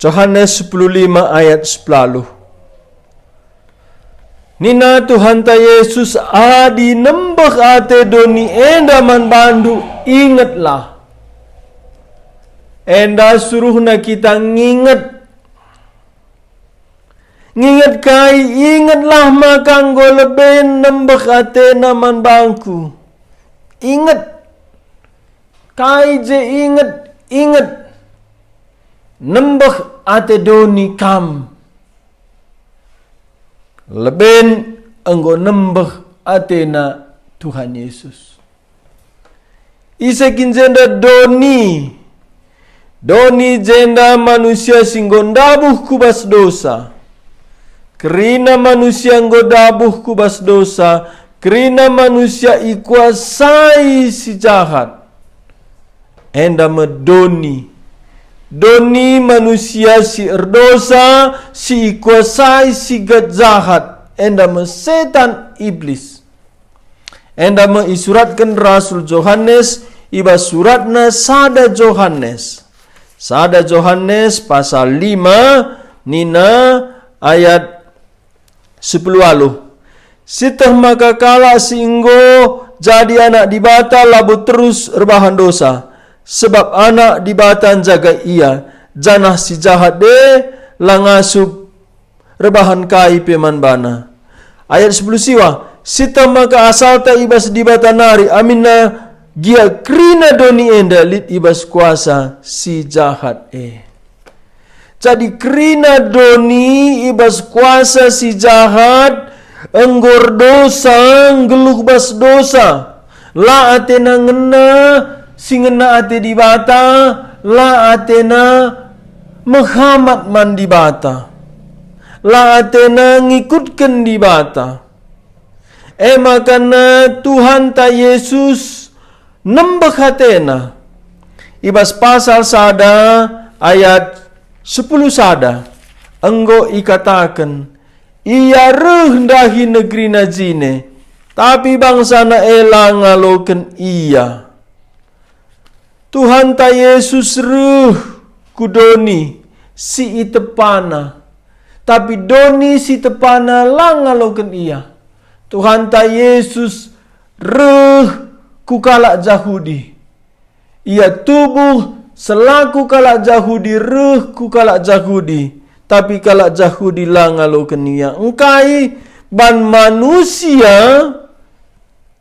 Yohanes 15 ayat 10. Nina Tuhan ta Yesus adi nembah ate doni enda man bandu, ingatlah. Enda suruh na kita ngingat kai, ingatlah makang go leben nembah ate naman bangku. Ingat kai je ingat nembah ate doni kam. Leben enggo nembah atena Tuhan Yesus. Isakin jenda doni jenda manusia singgo dabuh kubas dosa. Kerina manusia nggo dabuh kubas dosa, kerina manusia ikuasai si jahat. Enda medoni manusia si erdosa, si kuasai si jahat, enda setan iblis. Enda isuratkan Rasul Yohanes, iba suratna sada Yohanes pasal 5 nina ayat 10 alu. Sitah maka kala singgo jadi anak dibata labu terus rebahan dosa. Sebab anak dibatan jaga ia, janah si jahat de langasub rebahan kai peman bana. Ayat 10 siwa, sita maka asal ta ibas dibatan nari, aminna gia krina doni enda lit ibas kuasa si jahat Jadi krina doni ibas kuasa si jahat, enggor dosa, ngeluh bas dosa, la atena ngena, singena ate dibata, la atena Muhammad man dibata, la atena ngikutkan dibata. Makana Tuhan ta Yesus nembah hatena. Ibas pasal sada ayat 10 sada, enggo ikatakan, ia rendahi negeri najine, tapi bangsa na elang ngaloken ia. Tuhan ta Yesus kudoni si itepana, tapi doni si tepana lang ngaloken ia. Tuhan ta Yesus kukalak Yahudi. Ia tubuh selaku kalak Yahudi, kukalak Yahudi, tapi kalak Yahudi lang ngaloken ia. Engkai ban manusia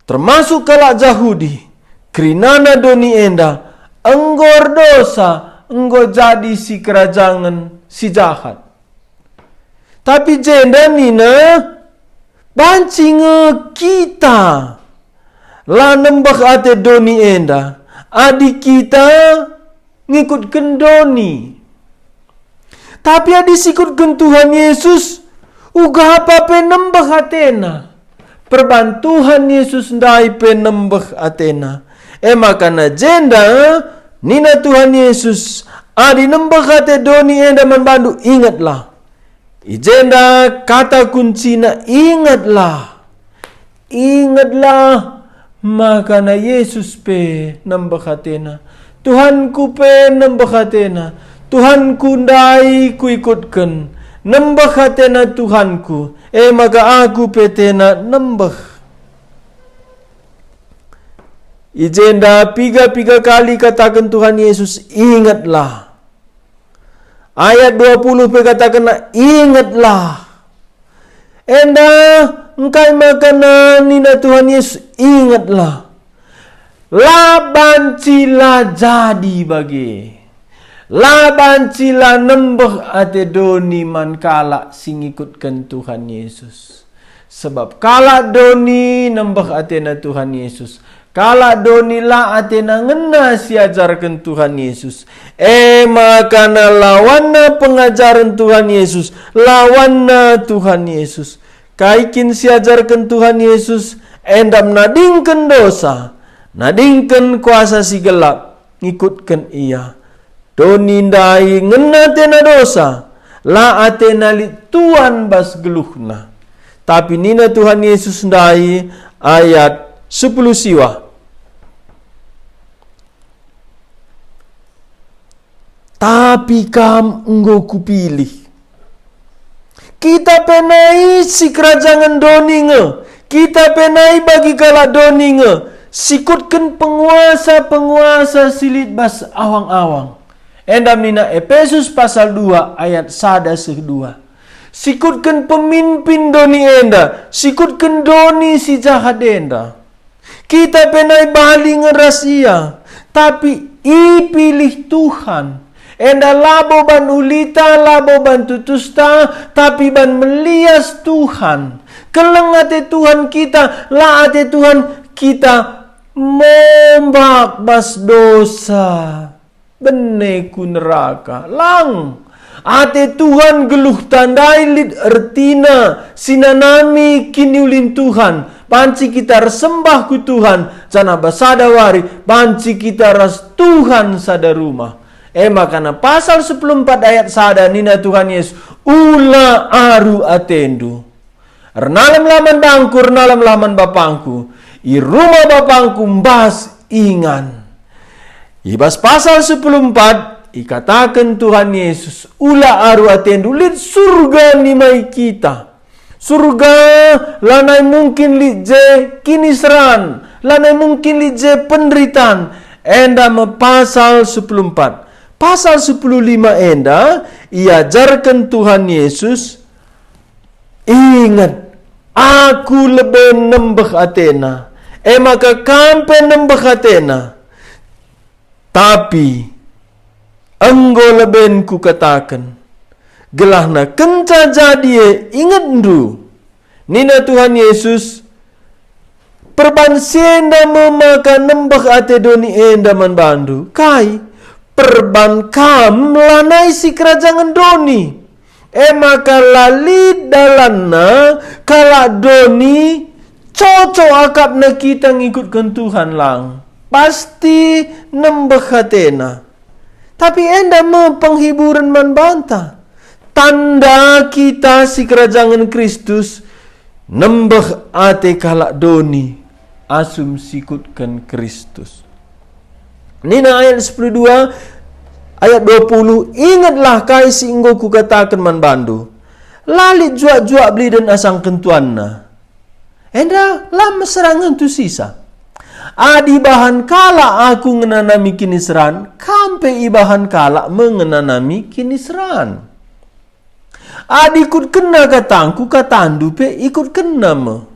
termasuk kalak Yahudi, krinana doni enda enggor dosa, enggo jadi si kerajaan si jahat. Tapi jenda nina bancing kita la nembah ate doni enda, adik kita ngikutkan doni. Tapi adik sikutkan Tuhan Yesus, uga apa pe nembah atena. Perbantuhan Yesus ndai pe nembah atena. Makana jenda nina Tuhan Yesus adi nembah ate doni enda manbandu, ingatlah. Ijenda kata kuncina ingatlah. Makana Yesus pe nembah atena. Tuhanku pe nembah atena. Tuhanku ndai ku ikutkan. Nembah atena Tuhanku. Maka aku pe tena nembah. Ijenda piga kali katakan Tuhan Yesus, ingatlah. Ayat 20 pe katakan ingatlah. Enda engkai makana nina Tuhan Yesus, ingatlah. Laban cila jadi bagi. Laban cila nembah ate doni man kala sing ikutkan Tuhan Yesus. Sebab kala doni nembah atena Tuhan Yesus. Kala doni la atena ngena siajarkan Tuhan Yesus. Makana lawanna pengajaran Tuhan Yesus. Lawanna Tuhan Yesus. Kaikin siajarkan Tuhan Yesus. Endam nadingkan dosa. Nadingkan kuasa si gelap. Ngikutkan ia. Doni ndai ngena tena dosa. La atena li Tuhan bas geluhna. Tapi nina Tuhan Yesus ndai ayat 10 siwa. Tapi kam enggo kupilih. Kita penai si kerajaan doninge. Kita penai bagi kala doninge. Sikutkan penguasa-penguasa silit bas awang-awang. Endam nina Efesus pasal 2 ayat 1-2. Sikutkan pemimpin doni enda. Sikutkan doni si jahat enda. Kita penai bali ngerasia. Tapi ipilih Tuhan. Enda labo ban ulita, labo ban tutusta, tapi ban melias Tuhan. Keleng ate Tuhan kita, la ate Tuhan kita mombak bas dosa. Beneku neraka. Lang. Ate Tuhan geluh tandai lit ertina. Sinanami kini ulin Tuhan. Panci kita resembah ku Tuhan. Jana basada wari. Panci kita ras Tuhan sada rumah. Makana pasal 14 ayat sada nina Tuhan Yesus ula aru atendu. Ernalam laman bangku, ernalam laman bapangku. I rumah bapangku mbas ingan. Ibas pasal 14 ikatakan Tuhan Yesus ula aru atendu lit surga nimai kita. Surga lanai mungkin lit je kinisran, lanai mungkin lit je penderitaan. Enda pasal 14. Pasal 15 enda, iajarkan Tuhan Yesus, ingat, aku lebih nembah Athena. Maka kampe nembah Athena. Tapi, enggo lebih ku katakan, gelahna kenca jadi, ingat ndu. Nina Tuhan Yesus, perbansienda memakan nembah Atedoni enda manbandu. Kai, perban kam lanai si kerajaan doni. Maka lali dalana kala doni cocok akap na kita ngikutkan Tuhan lang. Pasti nembah Athena. Tapi enda me penghiburan man banta. Tanda kita si kerajaan Kristus nembah ate kala doni asum sikutkan Kristus. Nina ayat 12 ayat 20, ingatlah kai singgo ku katakan man bandu. Lalit juak-juak beli dan asang kentuanna. Enda lama serangan tu sisa. Adi bahan kala aku ngenanami kinisran, kampe ibahan kala mengenanami kinisran. Adi ikut kena katangku katandu pe ikut kena me.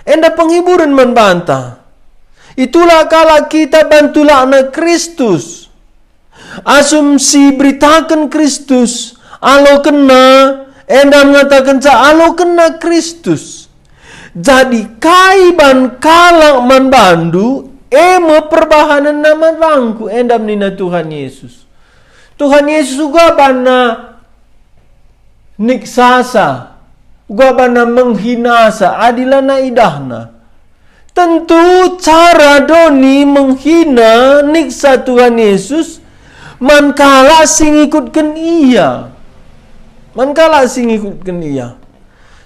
Enda penghiburan man bantah. Itulah kala kita bantulah anak Kristus. Asumsi beritakan Kristus. Alo kena. Enda mengatakan alo kena Kristus. Jadi kaiban kala man bandu. Perbahanan nama langku. Enda menina Tuhan Yesus. Tuhan Yesus juga bana niksasa. Juga bana menghinasa. Adilana idahna. Tentu cara doni menghina niksa Tuhan Yesus mankala sing ikutkan ia. Mankala sing ikutkan ia.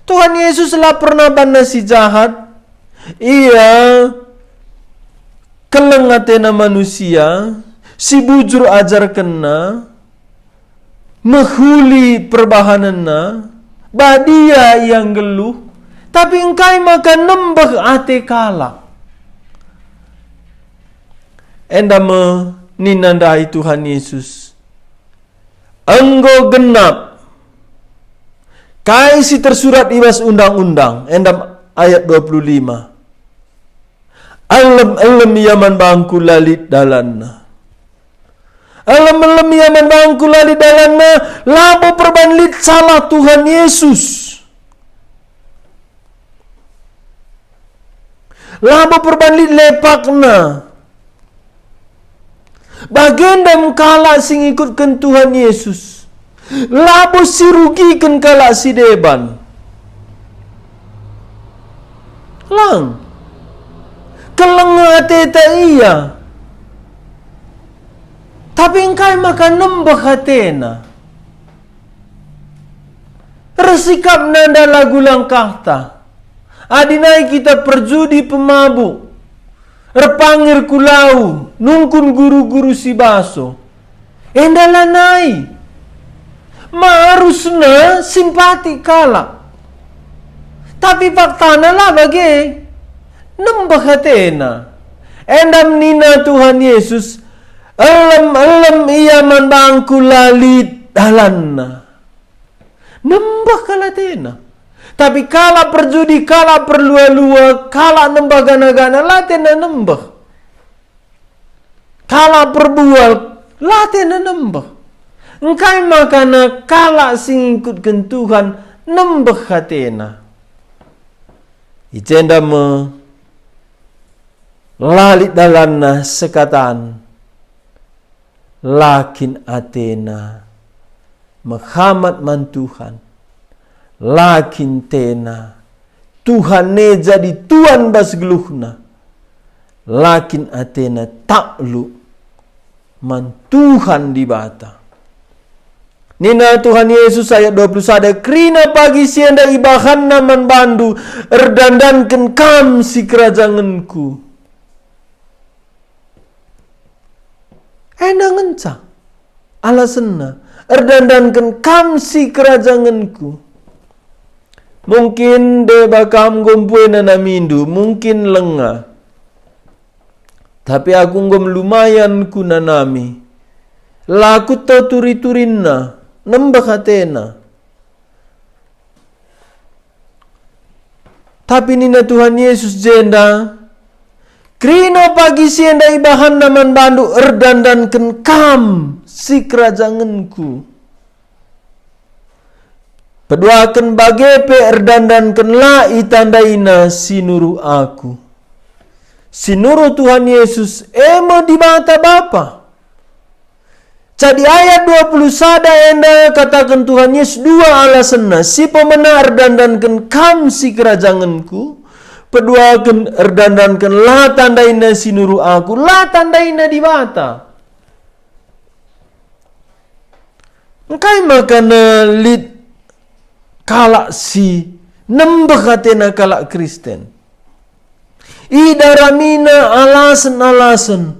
Tuhan Yesus lah pernah bana si jahat. Ia keleng atena manusia. Si bujur ajar kena. Menghuli perbahanana. Badia yang geluh. Tapi engkai makan nembah ate kala. Enda ninandai Tuhan Yesus. Enggo genap. Kai si tersurat ibas undang-undang. Enda ayat 25. Alem-alem yaman bangku lalit dalanna. Alem-alem yaman bangku lalit dalanna. Labo perbanlit salah Tuhan Yesus. Labo perbanlit lepakna. Bagendam kala sing ikutkan Tuhan Yesus. Labo sirugikan kala si deban. Lang. Keleng ateta iya. Tapi engkai makan nembah Athena. Resikap nanda lagu langkah ta. Adinai kita perjudi pemabuk. Repangir kulau. Nungkun guru-guru si baso. endalanai. Marusna simpati kala. Tapi faktana lah bagi nembah hatena. Endam nina Tuhan Yesus alam ia manbangku lalit dalanna. Nembah kala tena. Tapi kala perjudi, kala perlua-lua, kala nembah gana-gana, latena nembah. Kala perbual, latena nembah. Engkai makana kala singikutkan Tuhan, nembah hatena. Icenda me lalit dalanna sekatan. Lakin atena Muhammad man Tuhan. Lakin tena Tuhan ne jadi Tuhan bas geluhna. Lakin atena taklu man Tuhan di bata. Nina Tuhan Yesus ayat 21. Krina pagi sienda ibahanna man bandu erdandanken kam si kerajanganku. Enang enca alasanna erdandanken kam si kerajanganku. Mungkin de bakam gompuena namindu, mungkin lengah. Tapi aku ngom lumayan kunanami. Laku to turi-turinna, nembah hatena. Tapi nina Tuhan Yesus jenda, krino pagi sienda ibahan naman bandu erdandanken kam si kerajanganku. Peduakan bagepe erdandankan la itandaina sinuruh aku. Sinuruh Tuhan Yesus emo di mata Bapa. Jadi ayat 20 sada enda katakan Tuhan Yesus dua alasanna. Si pemenar erdandankan kam si kerajanganku. Peduakan erdandankan la tandaina sinuruh aku. La tandaina di mata. Engkai makana lit kalak si nembah hatena kalak Kristen. Idaramina alasan-alasan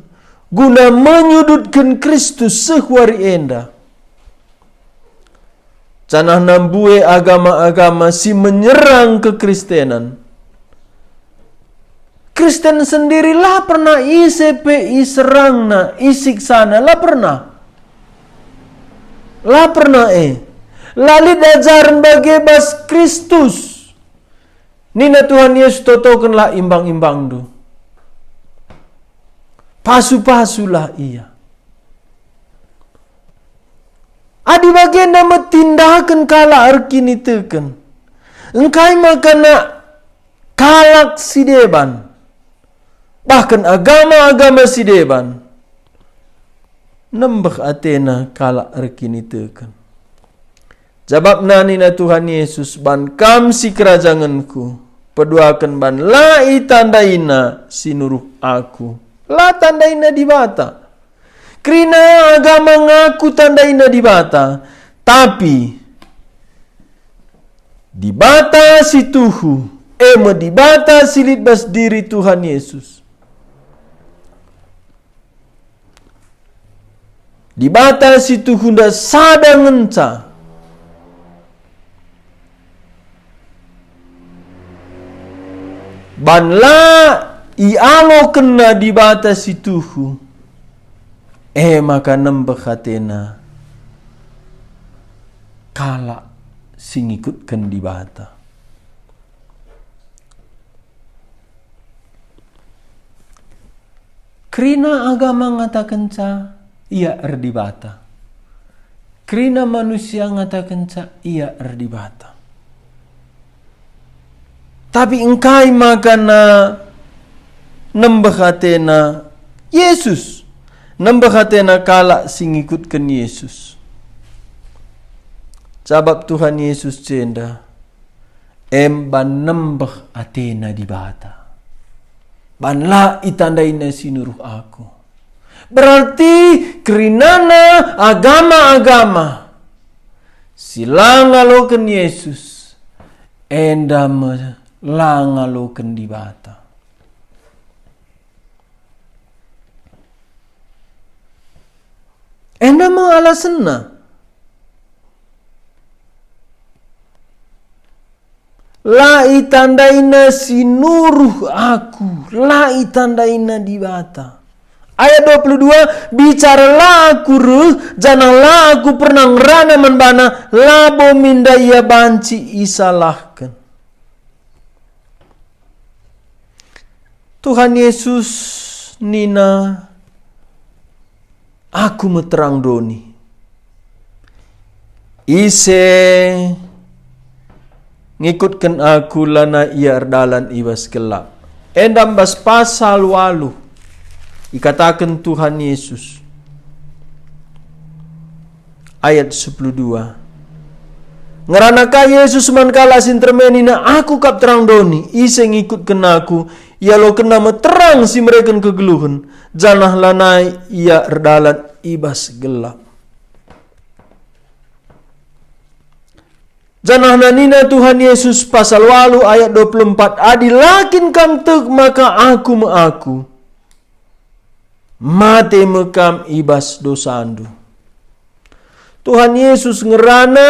guna menyudutkan Kristus sehwari enda. Canah nambue agama-agama si menyerang kekristenan. Kristen sendirilah pernah ICP iserangna isiksana lah pernah. Lah pernah lalit ajaran bagi bas Kristus. Nina Tuhan Yesus totokanlah imbang-imbang do. Pasu-pasulah ia. Adi bagian nama tindakan kala arkini teken. Engkai makana kalak sideban. Bahkan agama-agama sideban. Nembah atena kala arkini teken. Jawab nina Tuhan Yesus ban kam si kerajanganku. Peduakan ban la itandaina sinuruh aku. La tandaina di bata. Krina agama ngaku tandaina di bata. Tapi di bata si tuhu. Di bata silit bas diri Tuhan Yesus. Di bata si tuhu nda sadang ngenca. Banla ialo kena di batas situhu. Maka nembah hatena kala singikutkan di bata. Krina agama ngatakan ca ia di bata. Krina manusia ngatakan ca ia di bata. Tapi engkai makana nembah hatena Yesus. Nembah hatena kala singikutkan Yesus. Sabab Tuhan Yesus cenda. Ban nembah hatena di bata. Ban la itandaina sinuruh aku. Berarti kerinana agama-agama. Sila ngalokan Yesus. Endam langaloken di bata. Enda alasena. Lai tandaina sinuruh aku, lai tandaina di bata. Ayat 22, bicaralah aku ruh, janganlah aku pernah ngerana menbana, labo minda ia banci isalahkan. Tuhan Yesus nina, aku meterang doni. Ise ngikutkan aku lana ia erdalan ibas gelap. Endam bas pasal walu. Ikatakan Tuhan Yesus. Ayat 12. Ngeranaka Yesus mankala sintermenina aku kap terang doni. Ise ngikutkan aku. Ia lo kena meterang si mereka kegeluhan. Janah lanai ia erdalan ibas gelap. Janah nanina Tuhan Yesus pasal walu ayat 24. Adilakin kam tek maka aku mengaku. Mate mekam ibas dosandu. Tuhan Yesus ngerana,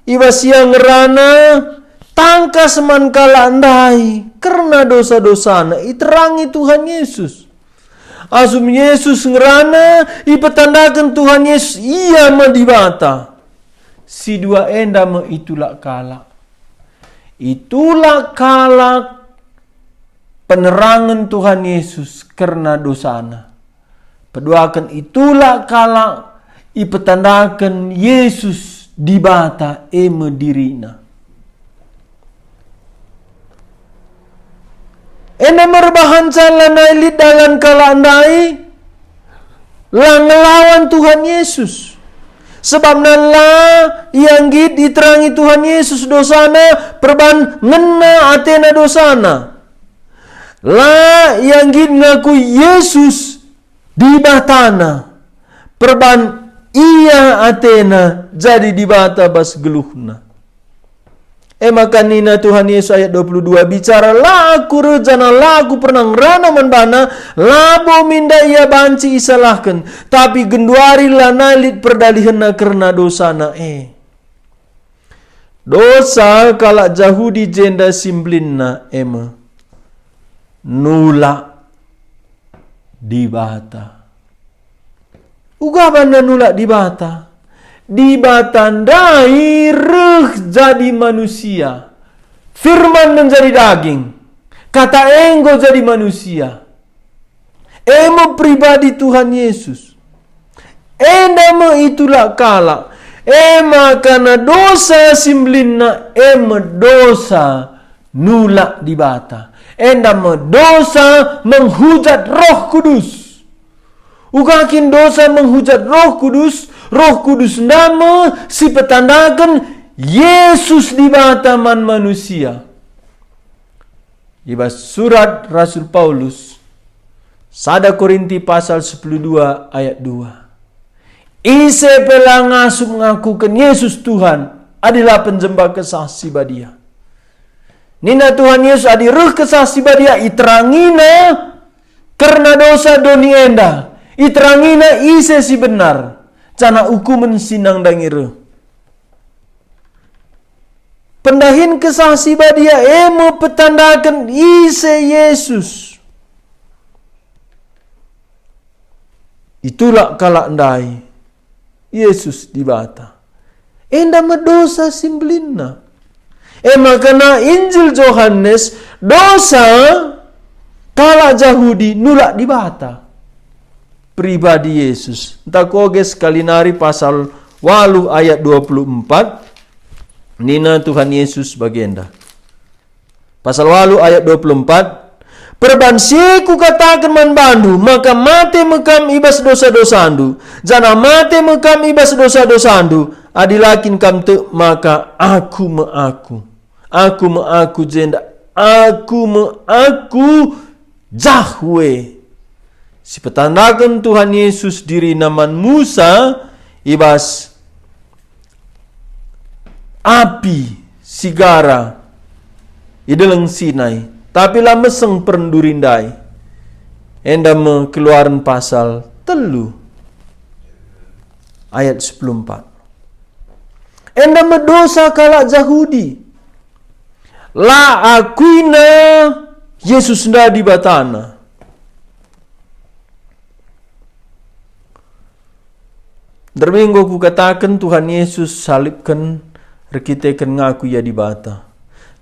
ibas yang ngerana, tangkas mankala andai, karena dosa-dosana, iterangi Tuhan Yesus. Asum Yesus ngerana, ipetandakan Tuhan Yesus, ia medibata. Si dua enda me itulah kala. Itulah kala penerangan Tuhan Yesus karena dosana. Peduakan itulah kala ipetandakan Yesus dibata eme dirina. Ena merbahan salah nailit dalam kala andai lang ngelawan Tuhan Yesus. Sebab nala yang git diterangi Tuhan Yesus dosana perban ngena atena dosana. La yang git ngaku Yesus di batana perban iya atena jadi dibata bas geluhna. Maka nina Tuhan Yesus ayat 22 bicaralah aku rejana lagu pernah ngerana menbana labo minda ia banci isalahkan tapi genduari lanalit perdalihan karena dosana dosa kalak Jahudi jenda simblinna nulak dibata. Ugabana nulak dibata. Dibatandai reh jadi manusia. Firman menjadi daging. Kata enggo jadi manusia. Emo pribadi Tuhan Yesus. Endama itulah kala. Ema karena dosa simlinna ema dosa nulak dibata. Endama dosa menghujat Roh Kudus. Ugakin dosa menghujat Roh Kudus. Roh Kudus nama si petandakan Yesus di bataman manusia. Ibas surat Rasul Paulus 1 Korinti pasal 12 ayat 2. Ise pelang asup mengakukan Yesus Tuhan adalah penjembah kesaksi badia. Nina Tuhan Yesus adi ruh kesaksi badia iterangina karena dosa doni enda. Iterangina ise si benar. Cana hukuman sinang dangire. Pendahin kesaksi badia emo petandakan ise Yesus. Itulah kalak ndai Yesus dibata. Enda medosa simblina. Makana Injil Yohanes dosa kalak Yahudi nulak dibata. Pribadi Yesus. Entah koge sekali nari pasal 8 ayat 24. Nina Tuhan Yesus bagenda. Pasal 8 ayat 24. Perbansiku katakan manbandu, maka mate mekam ibas dosa-dosandu. Jana mate mekam ibas dosa-dosandu. Adilakin kam te, maka aku mengaku. Aku mengaku jenda. Aku mengaku Yahweh. Si petandakan Tuhan Yesus diri naman Musa ibas api sigara ideleng Sinai tapi lah meseng perendurindai enda keluaran pasal 3 ayat 14. Enda berdosa kalak Yahudi. La akuina Yesus nda di batana. Derminggu ku katakan Tuhan Yesus salibkan rekitekan ngaku ya di bata.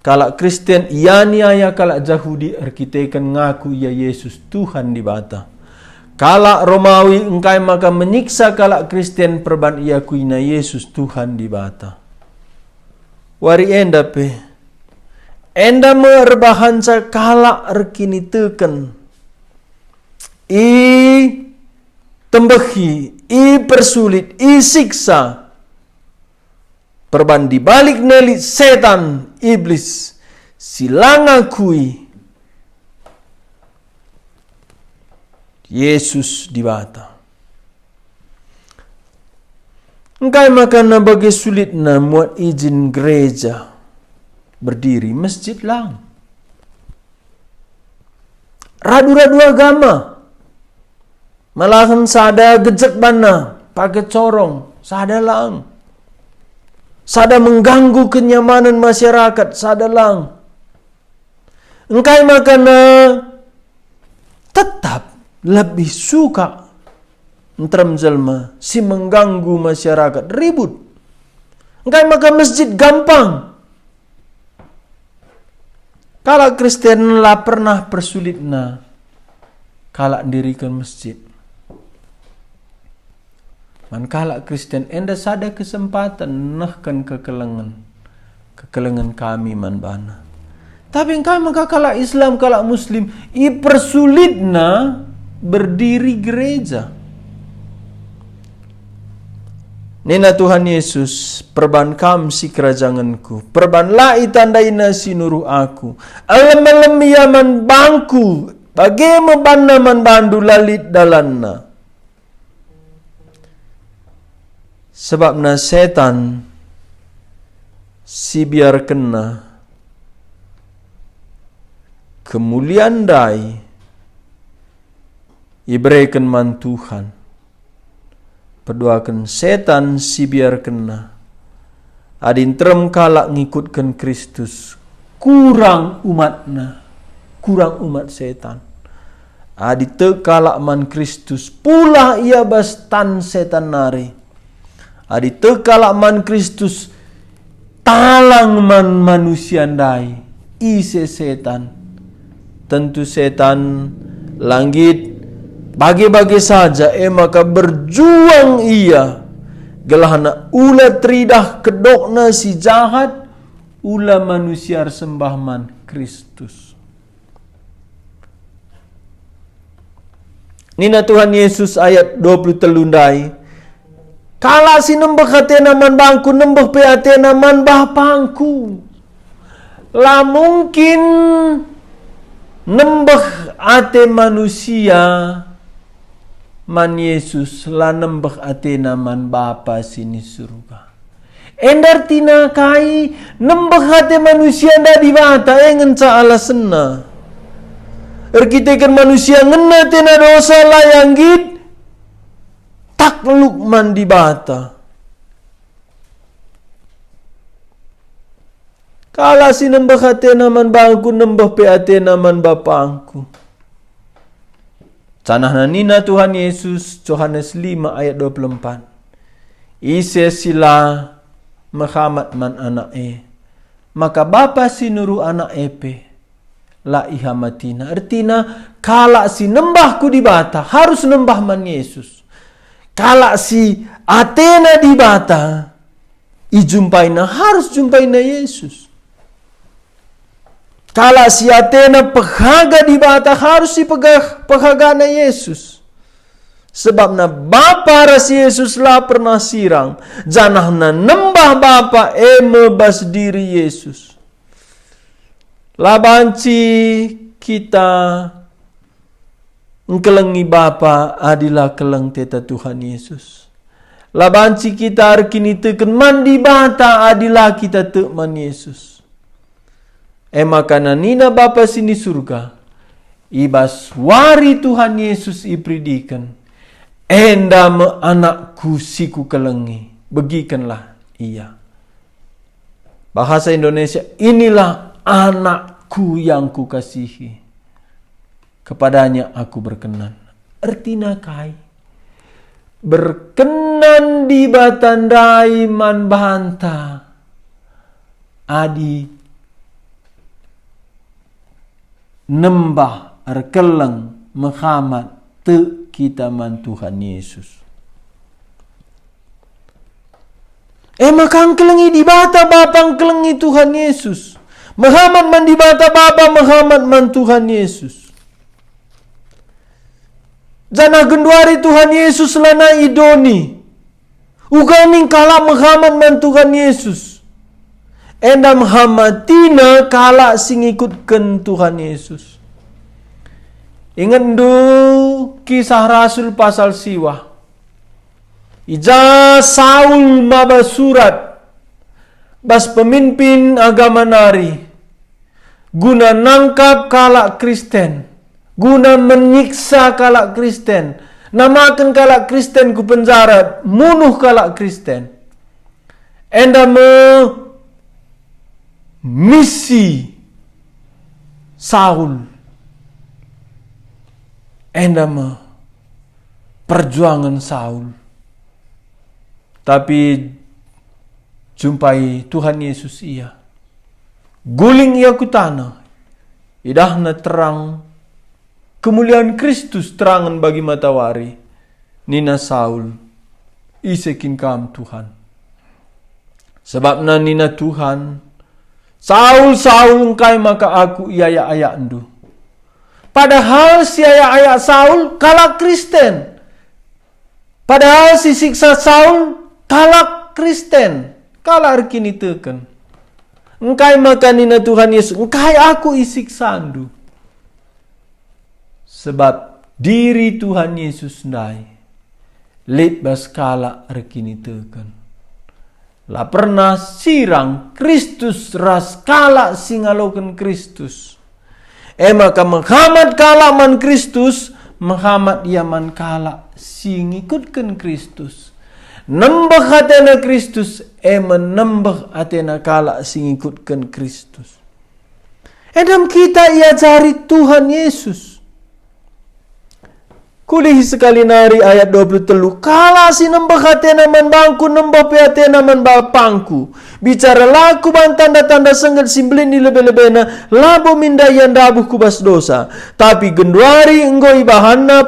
Kalak Kristen ia niaya kalak Yahudi rekitekan ngaku ya Yesus Tuhan di bata. Kalak Romawi engkai maka menyiksa kalak Kristen perban ia kuina Yesus Tuhan di bata. Wari enda pe. Enda merbahanca kalak rekini teken. Tembehi, persulit, siksa. Perban dibalik nelit setan, iblis. Silang akui Yesus di bata. Engkai makan bagi sulit na muat izin gereja berdiri masjid lang. Radu-radu agama. Malahan sada gejek bana, pakai corong, sada lang. Sada mengganggu kenyamanan masyarakat, sada lang. Engkai makan tetap lebih suka Entram jelma si mengganggu masyarakat ribut. Engkai makan masjid gampang. Kalau Kristen lah pernah persulitna kalak dirikan masjid. Man kalak Kristen enda sada kesempatan nahkan kekelengan kami man bana. Tapi engkai maka kalak Islam kalak Muslim i persulitna berdiri gereja. Nina Tuhan Yesus, perban kam si kerajanganku, perban lai tandaina si nuruh aku, alam-alam yaman bangku, bagaimana banna man bandu lalit dalanna. Sebabna setan si biar kena kemuliaan dai iberikan man Tuhan. Perdoakan setan si biar kena adin terem kalak ngikutkan Kristus kurang umatna, kurang umat setan. Adi te kalak man Kristus pula ia bastan setan nari. Adi te kalak man Kristus talang man manusia ndai ise setan. Tentu setan langit bagi-bagi saja maka berjuang ia gelahna ula tridah kedokna si jahat ula manusia sembah man Kristus. Nina Tuhan Yesus ayat 20 telundai. Kala si nembah hatena man bangku nembah pe hatena man bapangku. Lah mungkin nembah ate manusia man Yesus la nembah atena man Bapa sini surga. Endar tina kai nembah ate manusia nda dibata ngenca alasena. Erkitekan manusia ngena tena dosa layang git takluk man dibata. Kala si nembah atena man bangku nembah pe atena man bapangku. Canah nina Tuhan Yesus Yohanes 5 ayat 24. Ise sila Muhammad man anak maka bapa si nuru anak pe la ihamatina. Artina kala si nembahku di bata harus nembah man Yesus. Kala si atena di bata ijumpaina harus jumpaina Yesus. Kala si atena penghaga di bata harus si penghaga na Yesus. Sebab na Bapa ras Yesus lah pernah sirang. Janah na nembah Bapa mebas diri Yesus. Labanci kita ngkelengi Bapa adilah keleng teta Tuhan Yesus. Labanci kita arkini teken mandi bata adilah kita tekman Yesus. Makana nina Bapa sini surga ibas wari Tuhan Yesus ipridikan Enda me anakku siku kelengi, begikanlah ia. Bahasa Indonesia, inilah anakku yang kukasihi, kepadanya aku berkenan. Artinya kai, berkenan di batandai man banta, adi nembah arkeleng Muhammad te kita man Tuhan Yesus. Makang kelengi di bata bapang kelengi Tuhan Yesus. Muhammad man di bata bapa Muhammad man Tuhan Yesus. Jana genduari Tuhan Yesus lana idoni. Uganing kala Muhammad man Tuhan Yesus. Enda Muhammad tina kala sing ikutkan Tuhan Yesus. Ingat du kisah Rasul pasal siwa. Ija Saul maba surat bas pemimpin agama nari guna nangkap kalak Kristen, guna menyiksa kalak Kristen, namakan kalak Kristen ku penjara, munuh kalak Kristen. Enda misi Saul, enda perjuangan Saul. Tapi jumpai Tuhan Yesus ia. Guling ia ku tanah. Idahna terang. Kemuliaan Kristus terangan bagi matahari. Nina Saul. Isekin kam Tuhan. Sebabna nina Tuhan. Saul, Saul engkai maka aku iaya-ayak endu. Padahal si ayak-ayak Saul kalah Kristen. Padahal si siksa Saul kalak Kristen, kalak kini teken. Engkai makanina Tuhan Yesus, engkai aku isiksa andu. Sebab diri Tuhan Yesus ndai, lit bas kalak kini teken. Lah pernah sirang Kristus ras kalak singaloken Kristus. Maka Muhammad kalak man Kristus, Muhammad iaman kalak singikutkan Kristus. Nembah hatena Kristus, menembah hatena kala singikutkan Kristus. Edam kita ia cari Tuhan Yesus. Kulih sekali nari ayat 23. Kala si nembah hatena man bangku, nembah pe hatena man bapangku. Bicara laku ban tanda-tanda senggat simblin di lebe-lebena, labo minda yang dabuh kubas dosa. Tapi genduari enggo ibahana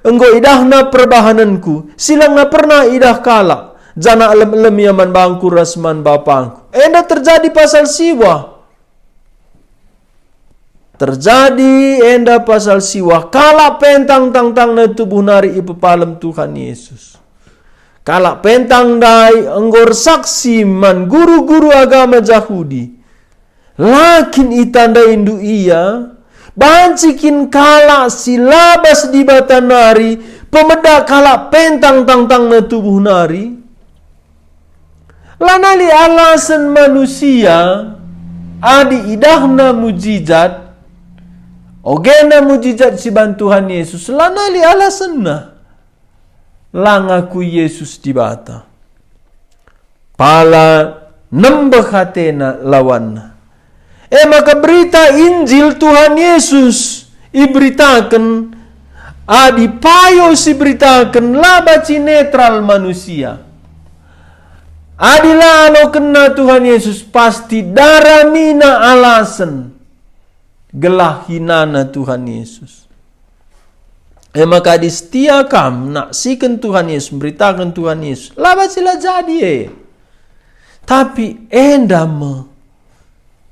enggo idahna perbahananku, silang na pernah idah kala, jana alam-alam yaman bangku rasman bapangku. Enda terjadi pasal siwa. Terjadi enda pasal siwa. Kala pentang tang na tubuh nari ipepalem Tuhan Yesus. Kala pentang dai enggor saksi man guru-guru agama Yahudi. Lakin itanda indu iya. Bancikin kala silabas di bata nari, pemeda kala pentang tang na tubuh nari. Lanali alasan manusia, adi idahna mujizat, ogena mujizat si bantuhan Yesus, lanali alasan na. Langaku Yesus di bata. Pala nembah hatena lawanna. Maka berita Injil Tuhan Yesus iberitakan, adi payo si beritakan labaci netral manusia. Adilah alo kena Tuhan Yesus pasti daramina alasan gelah hinana Tuhan Yesus. Maka di setia kam naksikan Tuhan Yesus, beritakan Tuhan Yesus, labacilah jadi tapi endama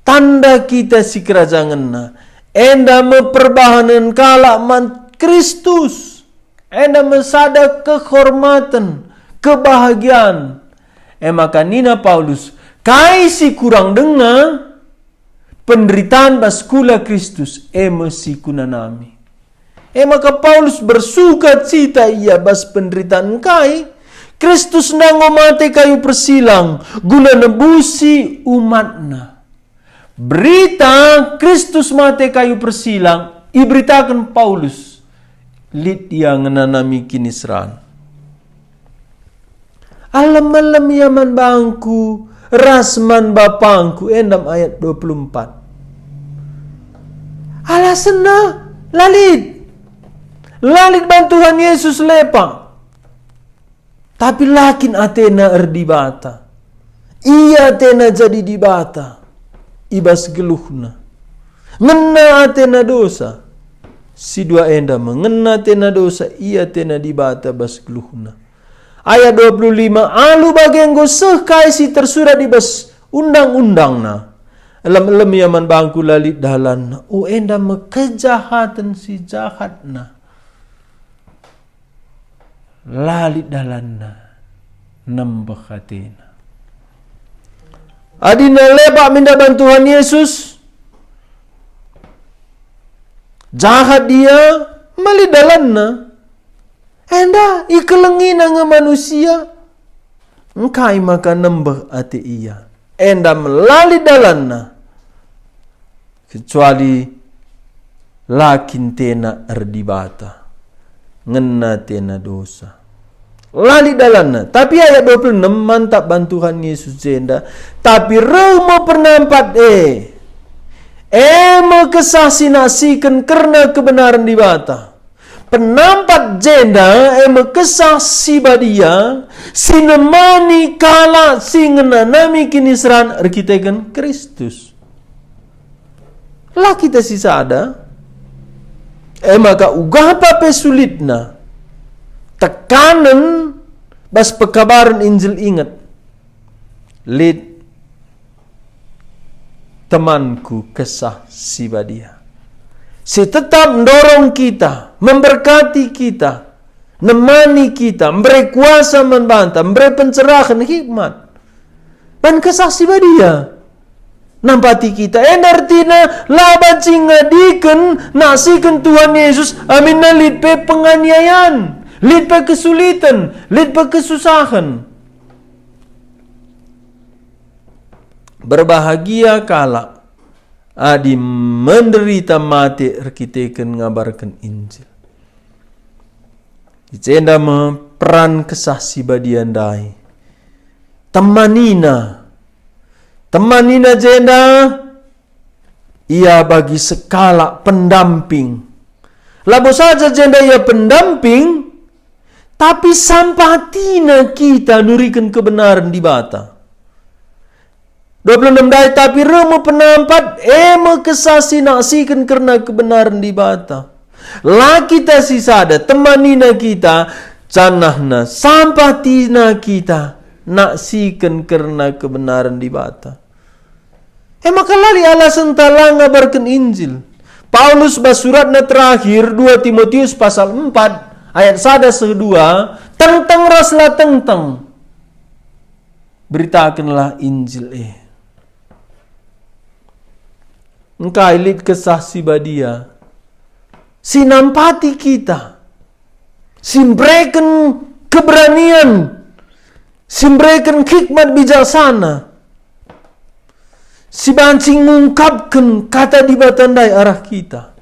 tanda kita si kerajaan na. Enda memperbahanan kalak man Kristus. Enda mesada kehormatan, kebahagiaan. Maka nina Paulus, kai si kurang dengar penderitaan baskula Kristus, mesi kunanami. Maka Paulus bersuka cita ia bas penderitaan kai. Kristus nango mate kayu persilang, guna nebusi umatna. Berita Kristus mate kayu persilang iberitakan Paulus Lid yang nanami kinisran. Alam-alam yaman bangku, rasman bapangku, endam ayat 24. Alasena, lalit bantuan Yesus lepa. Tapi lakin Athena erdibata. Ia Athena jadi dibata. Ibas geluhna. Ngena Athena dosa. Si dua enda mengena Athena dosa. Ia Athena dibata bas geluhna. Ayat 25. Alu bagenggo sekai si tersurat di bas undang-undang na. Alam-alam yaman bangku lalit dalan. O enda me kejahatan si jahat na. Lalit dalan na. Nambah Athena. Adina lebak minta bantuan Yesus. Jahat dia, mali dalan na. Enda ikelengi nga manusia. Engkai maka nembah ati iya. Enda melali dalan na. Kecuali lakin tena erdibata. Ngena tena dosa. Lali dalanna. Tapi ayat 26 mantap bantuan Yesus jenda. Tapi remo pernampat me kesasinasikan karena kebenaran dibata. Penampat jenda me kesasi badia sinemani kala singena nami kinisran arkiteken Kristus. Lah kita sisa ada. Maka ugah pape sulitna. Tekanan bas pekabaran Injil ingat. Lid temanku kesah si badia. Si tetap mendorong kita, memberkati kita, nemani kita, memberi kuasa membantah, memberi pencerahan hikmat. Dan kesah si badia. Nampati kita. Artinya laban ngadikan nasikan Tuhan Yesus. Amin na lid pe penganiayaan. Lid pe kesulitan. Lid pe kesusahan. Berbahagia kala adi menderita mati arkiteken ngabarkan Injil. Icenda peran kesah si badiandai. Temanina jenda ia bagi sekala pendamping. Labo saja jenda ia pendamping, tapi sampatina kita nurikan kebenaran di bata. 26 dai tapi remo penampat eme kesasi naksikan karena kebenaran di bata. Lah kita sisada temanina kita canahna sampatina kita naksikan karena kebenaran di bata. Maka lali alasan tala ngabarkan Injil. Paulus basuratna terakhir 2 Timotius pasal 4 ayat 1-2 tentang raslah tentang beritakanlah Injil engkau lid kesah si badia sinampati kita simbrekan keberanian simbrekan hikmat bijaksana si bancing mengungkapkan kata dibatandai arah kita.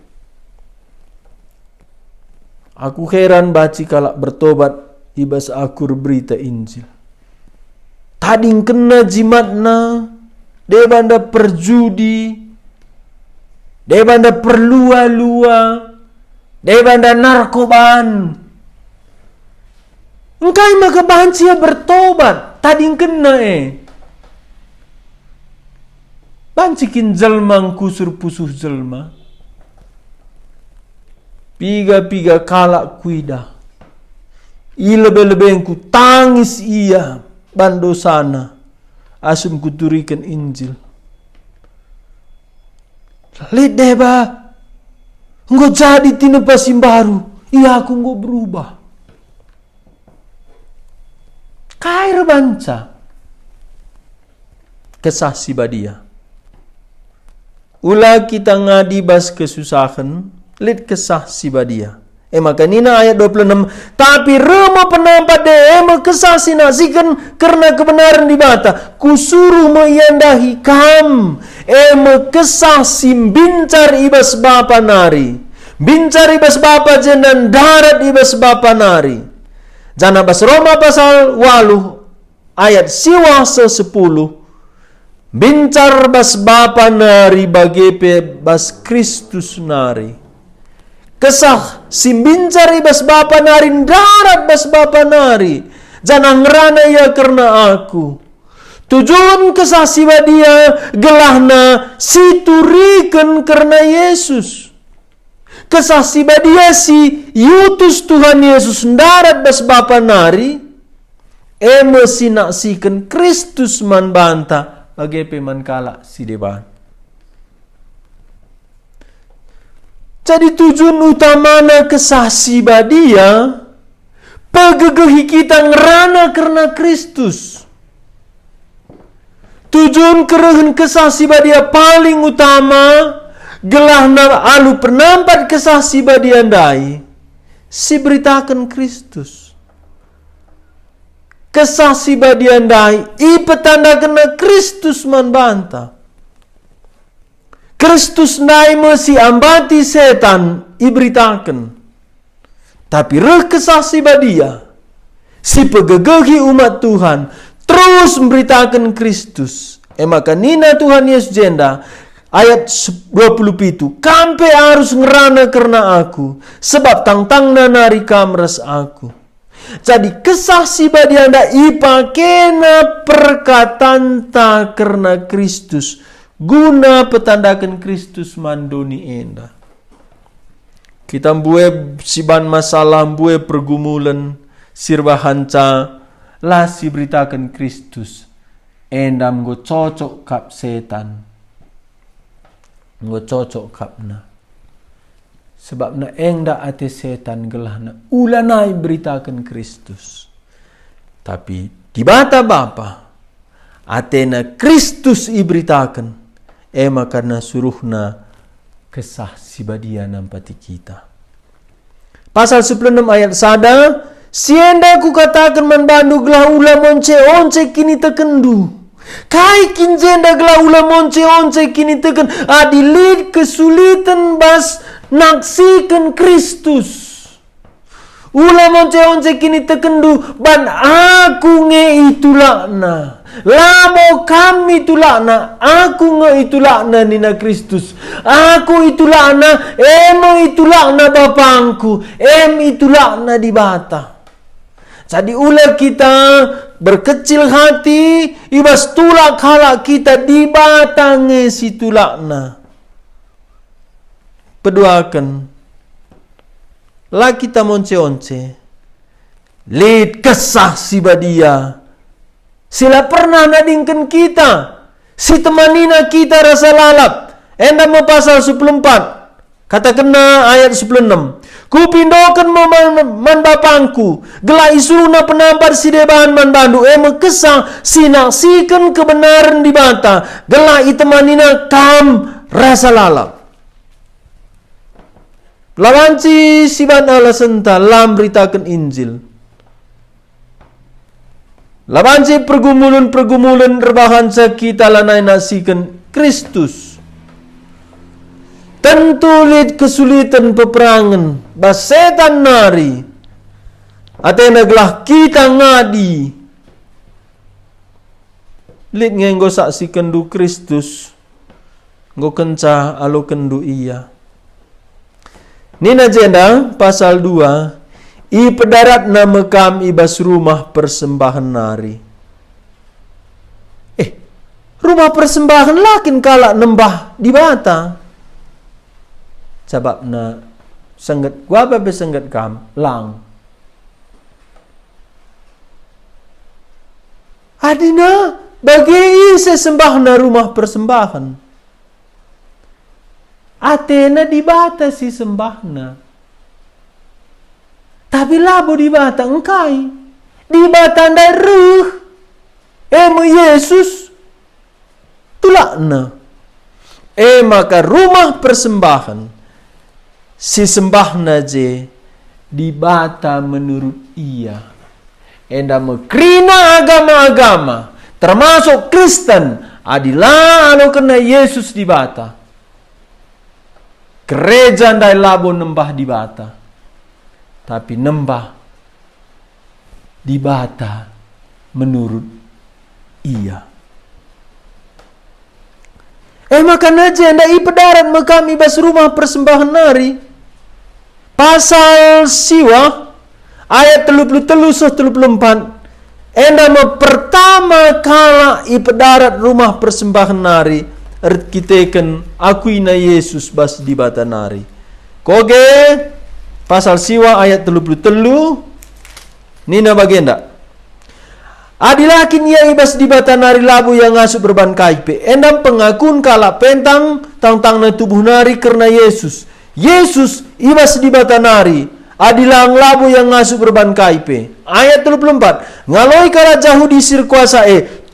Aku heran baci kalak bertobat ibas akur berita Injil. Tading kena jimatna, debanda perjudi, debanda perlua-lua, debanda narkoban. Engkai maka banci bertobat, tading kena Bancikin jelma kusur pusuh jelma. Piga-piga kalak kuida. Ilebe-lebe ku tangis ia bandosana. Asum kuturikan Injil. Lid deba. Engkau jadi tinepasin baru. Iya aku engkau berubah. Kair banca. Kesah si badia. Ulah kita ngadi bas kesusahan, lid kesah si badia. Maka nina ayat 26, tapi rema penampat kesah sinasikan karena kebenaran di bata. Kusuruh meyandahi kam, kesah simbincar ibas bapa nari. Bincari bas bapa jendan darat di bas bapa nari. Jana bas Roma pasal 8 ayat siwasa 10. Bincar bas bapa nari bagepe bas Kristus nari. Kesah si bincari bas bapa nari darat bas bapa nari. Jana ngerana ya karena aku. Tujuan kesah si badia gelahna siturikan karena Yesus. Kesah si badia si yutus Tuhan Yesus darat bas bapa nari. Sinaksikan Kristus man banta bagi peman kala si depan. Jadi tujuan utamana kesah si badia pegegehi kita ngerana karena Kristus. Tujuan kerehen kesah si badia paling utama gelahna alu penampat kesah si badia ndai si beritakan Kristus. Kesah si badia ndai i petanda kena Kristus man banta. Kristus ndai mesi ambati setan i beritakan. Tapi reh kesah si badia si pegegehi umat Tuhan terus memberitakan Kristus. Maka nina Tuhan Yesus jenda ayat 27. Kampe harus ngerana karena aku. Sebab tang-tangna nari kamres aku. Jadi kesah si badia anda ipakena perkataan ta karena Kristus. Guna petandakan Kristus mandoni enda. Kita mbue siban masalah, mbue pergumulan, sirbahanca, lah si beritakan Kristus. Endam go cocok kap setan. Go cocok kap na. Sebab na engda ate setan gelah na ulanai beritakan Kristus. Tapi di bata bapa atena Kristus iberitakan. Karena suruhna kesah si badia nampati kita. Pasal 96 ayat sada. Sienda ku katakan man bandu gelah ula monce kini tekendu. Kai kinjenda gelah ula monce kini teken adilit kesulitan bas naksikan Kristus. Ula monce kini tekendu ban aku nge itulakna. Lamo kami itulakna, aku nge itulakna nina Kristus. Aku itulakna, itulakna bapangku, itulakna di bata. Jadi ulah kita berkecil hati, ibas tulak halak kita di batange si tulakna. Peduakan. Lah kita monce-once. Lid kesah si badia. Sila pernah nadingkan kita. Si temanina kita rasa lalap. Enda mau pasal 14. Kata kena ayat 16. Kupindokan man bapangku. Gelai isuruna penampat si debahan man bandu. Kesah sinaksikan kebenaran di bata. Gelai temanina kam rasa lalap. Lawanci siban ala senta lam beritakan Injil. Lawanci pergumulan rebahan kita lanai nasikan Kristus. Tentu lid kesulitan peperangan bas setan nari. Atena gelah kita ngadi. Lid ngenggo saksi kendu Kristus. Nggo kenca alo kendu iya. Nina jenda pasal 2. I pedarat na mekam ibas rumah persembahan nari. Rumah persembahan lakin kalak nembah di bata. Sebab na sengget gua babe sengget kam lang. Adina bagi sesembah na rumah persembahan. Atena di bata si sembahna. Tapi labo di bata engkai. Di bata ndai ruh. Yesus. Tulakna. Maka rumah persembahan. Si sembahna je. Di bata menurut ia. Enda mekrina agama-agama. Termasuk Kristen. Adilah alo kena Yesus di bata. Gereja ndai labo nembah di bata, tapi nembah di bata menurut ia. Makanya ndai pedarat mekami bas rumah persembahan nari. Pasal siwa ayat 33-34. Enda pertama kala ipedarat rumah persembahan nari kitaken akuina Yesus bas di bata nari. Koge pasal siwa ayat 33 nina bagenda. Adilakin ia ibas di bata nari labu yang ngasup berban kaipe. Endam pengakun kala pentang tang na tubuh nari karena Yesus. Yesus ibas di bata nari. Adilang labu yang ngasup berban kaipe. Ayat 34. Ngaloi kala jahu disir kuasa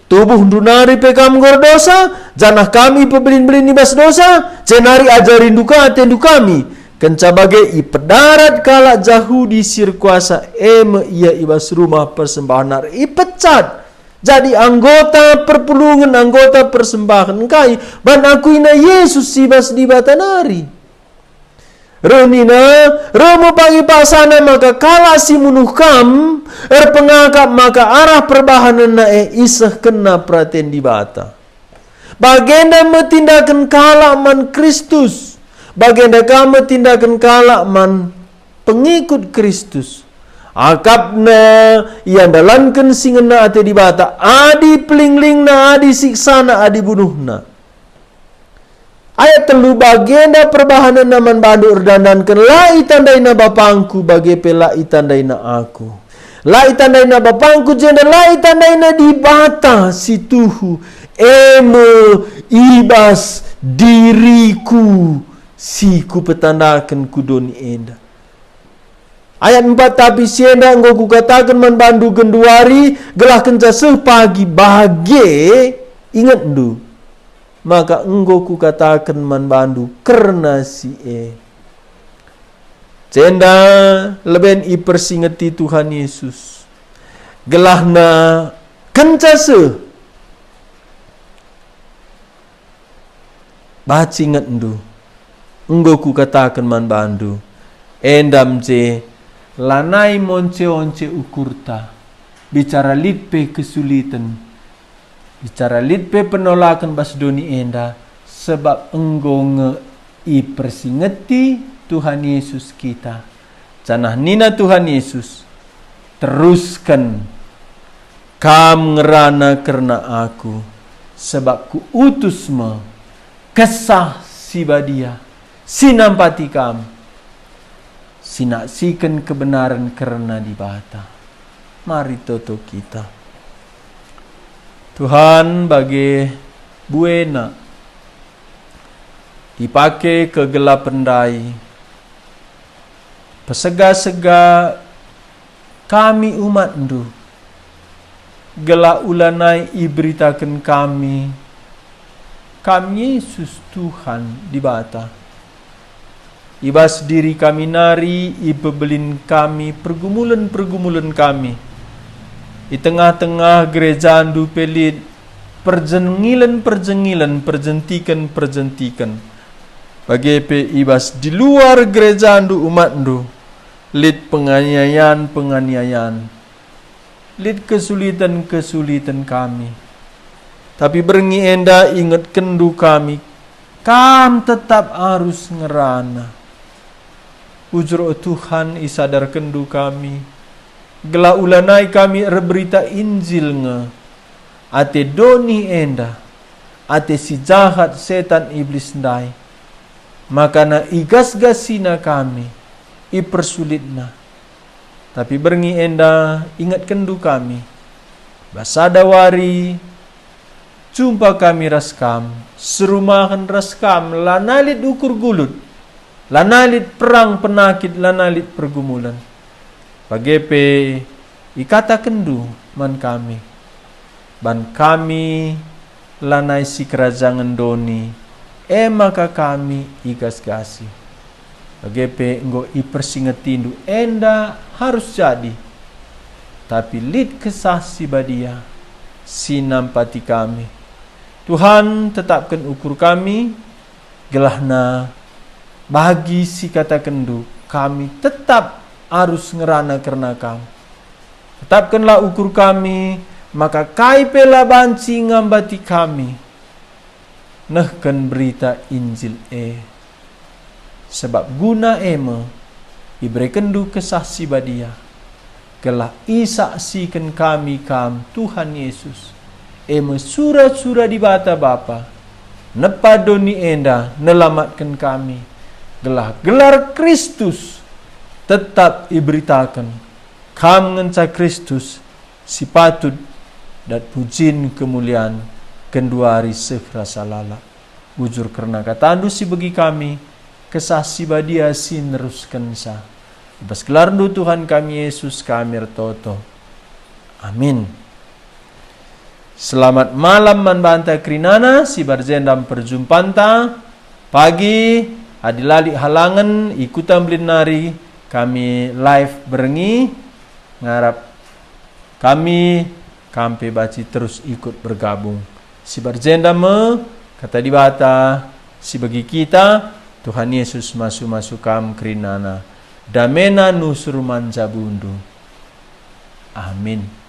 tubuh dunari pekam gor dosa. Janah kami pebelin-belin ibas dosa. Cenari ajarin duka atendu kami. Kenca bagai ipedarat kala jahu disir kuasa ia ibas rumah persembahan nari. Ipecat. Jadi anggota perpulungan, anggota persembahan kai. Ban akuina Yesus ibas di bata nari. Renina, remo pagi pasana maka kala si munuh kam, pengakap maka arah perbahanan na isah kena praten di bata. Bagenda metindakan kala man Kristus, bagenda kamu tindakan kala man pengikut Kristus. Akapna yang dalankan singena ate di bata, adi pelingling-na, adi siksana, adi bunuhna. Ayat telu bagenda perbahanan naman bandu urdandankan lai tandaina bapangku bagi pelai tandaina aku. Lai tandaina bapangku jenda lai tandaina di bata situhu ibas diriku siku petandakan kudoni enda. Ayat 4 tapi sienda engkau kukatakan man bandu genduari gelah kenca sepagi bage ingat ndu. Maka engkau kukatakan man bandu karena si Cenda leben ipersingeti Tuhan Yesus. Gelahna kencase. Baci ingat ndu. Engkau kukatakan man bandu. Endam ce lanai monce-once ukurta. Bicara litpe kesulitan. Bicara litpe penolakan bas doni enda sebab engkau ipersingeti Tuhan Yesus kita. Canah nina Tuhan Yesus teruskan kam ngerana karena aku sebab ku utusma kesah sibadia sinampati kam sinaksikan kebenaran karena dibata. Mari toto kita. Tuhan bagi buena dipakai kegelapan dai pesega-sega kami umat ndu gelak ulanai iberitakan kami Yesus Tuhan di bata ibas diri kami nari ibebelin kami pergumulan kami di tengah-tengah gereja andu pelit perjenggilan perjentikan bagi pe ibas di luar gereja andu umat andu lit penganiayaan lit kesulitan kami tapi berengi enda ingat kendu kami kam tetap harus ngerana ujur Tuhan isadar kendu kami gela ulanai kami berita Injil nge ate doni enda ate si jahat setan iblis ndai makana igas-gasina kami ipersulitna tapi berengi enda ingat kendu kami basadawari jumpa kami raskam serumahan raskam lanalit ukur gulut lanalit perang penakit lanalit pergumulan bagepe ikata kendu man kami ban kami lanai si kerajaan doni maka kami igas-gasi bagepe enggo ipersingetindu enda harus jadi tapi lid kesah si badia sinampati kami Tuhan tetapkan ukur kami gelahna bagi si kata kendu, kami tetap harus ngerana karena kamu. Tetapkanlah ukur kami, maka kai pela banci ngambati kami. Nehkan berita Injil sebab guna ema ibere kendu kesaksi badia. Gelah isaksikan kami kam Tuhan Yesus. Ema surat-surat di bata Bapa. Nepadoni enda nelamatkan kami. Gelah gelar Kristus tetap iberitakan. Kam ngenca Kristus si patut dan pujin kemuliaan kedua hari sekrasa lala. Ujur karena katandu si bagi kami, kesaksi badia si neruskan sa. Bas gelardu Tuhan kami Yesus kami retoto. Amin. Selamat malam manbanta krinana si barjendam perjumpanta. Pagi adilali halangan ikutan belinari kami live berengi ngarap kami kampe baci terus ikut bergabung. Si barjendam kata di bata si bagi kita Tuhan Yesus masuk kam krinana damena nusur manjabundu. Amin.